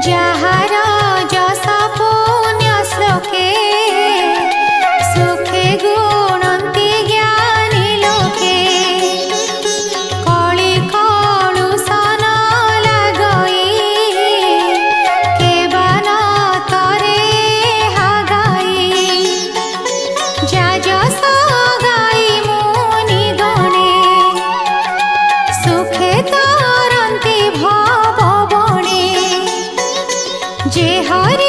যাহার যশ পুণ্য শ্লোকে সুখে গুণন্তি জ্ঞানী লোকে কলি কলুষন লাগই কেবল তরে হাগাই যা যশ গাই মুনি গণে সুখে তরন্তি ভব বনে যে হরি